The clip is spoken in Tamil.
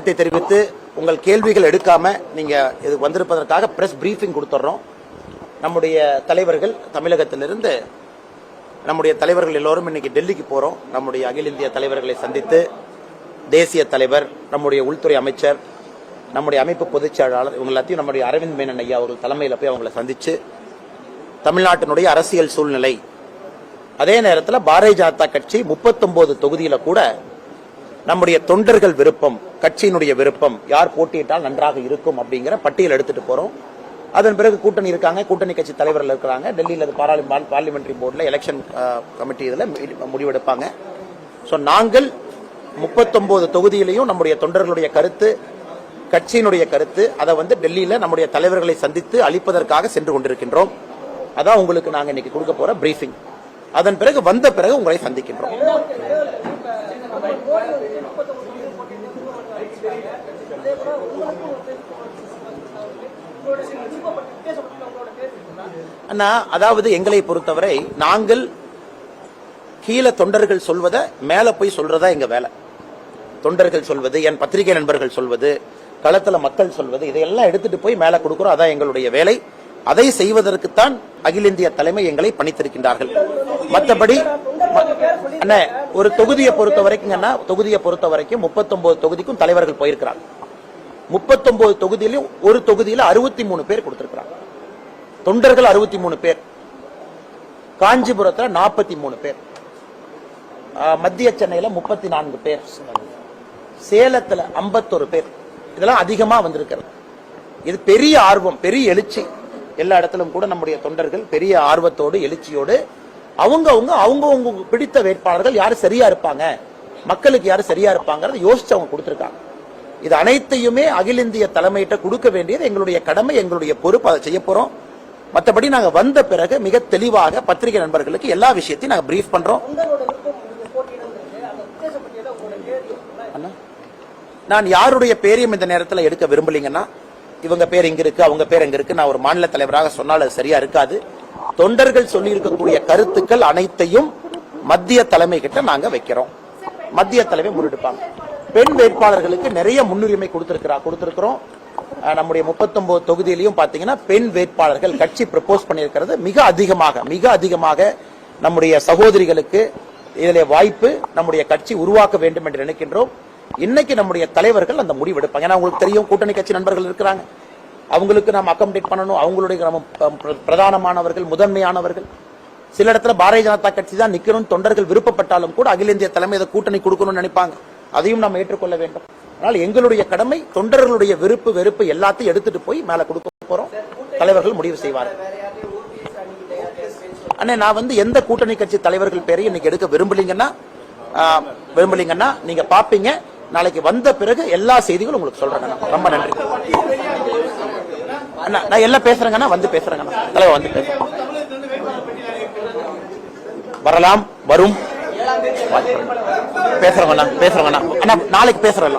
கருத்தை தெரிவித்து உங்கள் கேள்விகள் எடுக்காம நீங்க இது வந்திருப்பதற்காக பிரஸ் பிரீஃபிங் கொடுத்துறோம். நம்முடைய தலைவர்கள் தமிழகத்திலிருந்து நம்முடைய தலைவர்கள் எல்லோரும் இன்னைக்கு டெல்லிக்கு போறோம். நம்முடைய அகில இந்திய தலைவர்களை சந்தித்து தேசிய தலைவர், நம்முடைய உள்துறை அமைச்சர், நம்முடைய அமைப்பு பொதுச் செயலாளர் இவங்க எல்லாத்தையும் நம்முடைய அரவிந்த் மேனன் ஐயா அவர்கள் தலைமையில் போய் அவங்களை சந்திச்சு தமிழ்நாட்டினுடைய அரசியல் சூழ்நிலை, அதே நேரத்தில் பாரதிய ஜனதா கட்சி 39 தொகுதியில கூட நம்முடைய தொண்டர்கள் விருப்பம், கட்சியினுடைய விருப்பம், யார் போட்டியிட்டால் நன்றாக இருக்கும் அப்படிங்கிற பட்டியல் எடுத்துட்டு போறோம். அதன் பிறகு கூட்டணி இருக்காங்க, கூட்டணி கட்சி தலைவர்கள் இருக்கிறாங்க. டெல்லியில் பார்லிமெண்டரி போர்டில் எலெக்ஷன் கமிட்டி இதில் முடிவெடுப்பாங்க. ஸோ நாங்கள் 39 தொகுதியிலையும் நம்முடைய தொண்டர்களுடைய கருத்து, கட்சியினுடைய கருத்து, அதை டெல்லியில் நம்முடைய தலைவர்களை சந்தித்து அளிப்பதற்காக சென்று கொண்டிருக்கின்றோம். அதான் உங்களுக்கு நாங்கள் இன்னைக்கு கொடுக்க போற பிரீஃபிங். அதன் பிறகு வந்த பிறகு உங்களை சந்திக்கின்றோம். அண்ணா, அதாவது எங்களை பொறுத்தவரை நாங்கள் கீழே தொண்டர்கள் சொல்வதை மேல போய் சொல்றதா எங்க வேலை. தொண்டர்கள் சொல்வது, என் பத்திரிகை நண்பர்கள் சொல்வது, களத்துல மக்கள் சொல்வது, இதையெல்லாம் எடுத்துட்டு போய் மேல கொடுக்கிறோம். அதான் எங்களுடைய வேலை. அதை செய்வதற்குத்தான் அகில இந்திய தலைமை எங்களை பணித்திருக்கின்றார்கள். மற்றபடி ஒரு தொகுதியை பொறுத்த வரைக்கும் 39 தொகுதிக்கும் தலைவர்கள் போயிருக்கிறாங்க. 39 தொகுதியிலும் ஒரு தொகுதியில 63 பேர் கொடுத்திருக்கிறாங்க. தொண்டர்கள் 63 பேர், காஞ்சிபுரத்தில் 43 பேர், மத்திய சென்னையில 34 பேர், சேலத்துல 51 பேர். இதெல்லாம் அதிகமா வந்திருக்கிறது. இது பெரிய ஆர்வம், பெரிய எழுச்சி. எல்லா இடத்திலும் கூட நம்முடைய தொண்டர்கள் பெரிய ஆர்வத்தோடு, எழுச்சியோடு அவங்க பிடித்த வேட்பாளர்கள் யாரு சரியா இருப்பாங்க, மக்களுக்கு யாரு சரியா இருப்பாங்க யோசிச்சு அவங்க கொடுத்திருக்காங்க. இது அனைத்தையுமே அகில இந்திய தலைமையிட்ட கொடுக்க வேண்டியது எங்களுடைய கடமை, எங்களுடைய பொறுப்பு. அதை செய்ய போறோம். மற்றபடி நாங்க வந்த பிறகு மிக தெளிவாக பத்திரிகை நண்பர்களுக்கு எல்லா விஷயத்தையும் நாங்க பிரீஃப் பண்றோம். நான் யாருடைய பேரையும் இந்த நேரத்தில் எடுக்க விரும்பலீங்கன்னா, இவங்க பேர் இங்க இருக்கு, அவங்க பேர் எங்க இருக்கு, நான் ஒரு மாநில தலைவராக சொன்னால் அது சரியா இருக்காது. தொண்டர்கள் சொல்லி இருக்கக்கூடிய கருத்துக்கள் அனைத்தையும் மத்திய தலைமை கிட்ட நாங்க வைக்கிறோம். மத்திய தலைமை முன்னெடுப்பாங்க. பெண் வேட்பாளர்களுக்கு நிறைய முன்னுரிமை கொடுத்திருக்கிறோம். நம்முடைய 39 தொகுதியிலையும் பாத்தீங்கன்னா பெண் வேட்பாளர்கள் கட்சி ப்ரப்போஸ் பண்ணியிருக்கிறது மிக அதிகமாக நம்முடைய சகோதரிகளுக்கு இதிலே வாய்ப்பு நம்முடைய கட்சி உருவாக்க வேண்டும் என்று நினைக்கின்றோம். இன்னைக்கு நம்முடைய தலைவர்கள் அந்த முடிவு எடுப்பாங்க. ஏன்னா உங்களுக்கு தெரியும், கூட்டணி கட்சி நண்பர்கள் இருக்கிறாங்க, அவங்களுக்கு நாம் அகாமடேட் பண்ணணும். அவங்களுடைய பிரதானமானவர்கள், முதன்மையானவர்கள். சில இடத்துல பாரதிய ஜனதா கட்சி தான் நிக்கணும் தொண்டர்கள் விருப்பப்பட்டாலும் கூட அகில இந்திய தலைமை இதை கூட்டணி கொடுக்கணும்னு நினைப்பாங்க. அதையும் நாம் ஏற்றுக்கொள்ள வேண்டும். ஆனால் எங்களுடைய கடமை தொண்டர்களுடைய விருப்பு வெறுப்பு எல்லாத்தையும் எடுத்துட்டு போய் மேல கொடுக்க போறோம். தலைவர்கள் முடிவு செய்வார்கள். அண்ணே, நான் எந்த கூட்டணி கட்சி தலைவர்கள் பேரையும் இன்னைக்கு எடுக்க விரும்பலீங்கன்னா நீங்க பாப்பீங்க. நாளைக்கு வந்த பிறகு எல்லா செய்திகளும் உங்களுக்கு சொல்றேன். ரொம்ப நன்றி அண்ணா. நான் எல்லாம் பேசுறேங்கண்ணா, பேசுறேங்கண்ணா. தலைவர் பேசுறேன். வரலாம், வரும். பேசுறவண்ணா அண்ணா, நாளைக்கு பேசுறேன்.